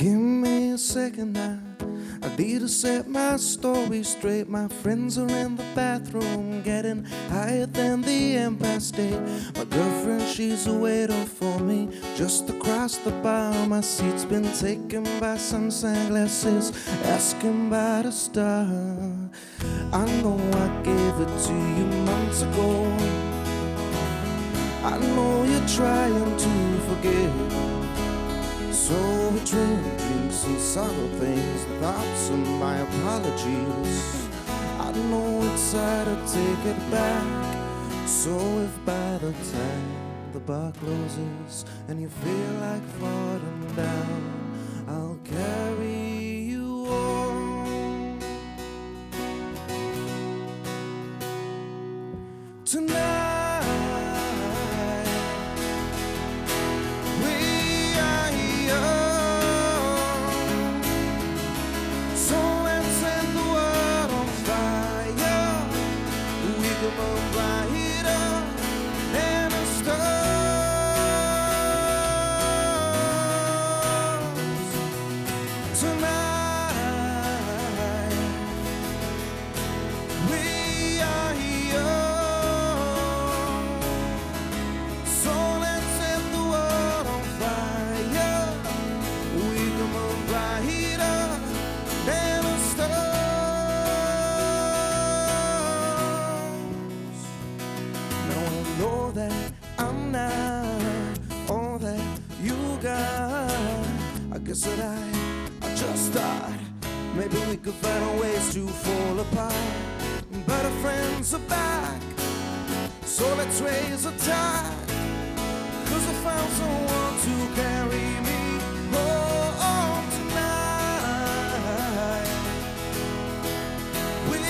Give me a second now. I need to set my story straight. My friends are in the bathroom, getting higher than the Empire State. My girlfriend, she's a waiter for me, just across the bar. My seat's been taken by some sunglasses, asking about a star. I know I gave it to you months ago. I know you're trying to forget. So we drink drinks and subtle things, thoughts and my apologies. I know it's hard to take it back. So if by the time the bar closes and you feel like falling down, I'll carry you on. Tonight I guess that I just thought maybe we could find ways to fall apart. But our friends are back, so let's raise a tide. 'Cause I found someone to carry me home tonight. We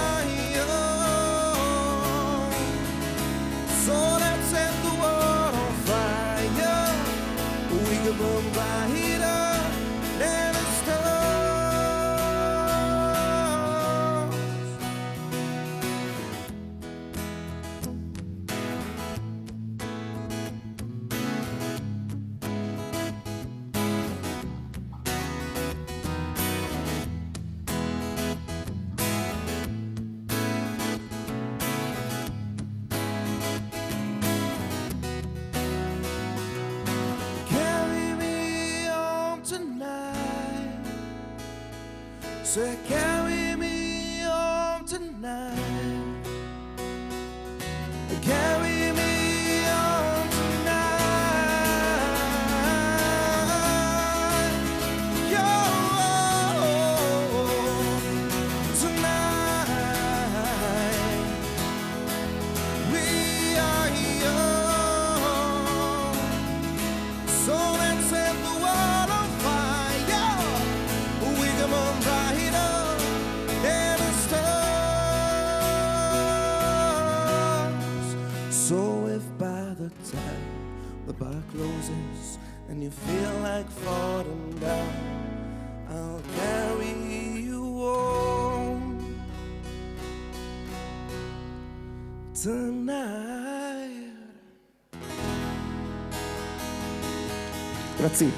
are young, so let's set the world on fire. We can burn brighter than the stars. So carry me home tonight. Carry me home tonight. Yo, tonight. We are young, so let's set the world on fire. We can burn brighter than the stars. So if by the time the bar closes and you feel like falling down, I'll carry you home tonight. Grazie.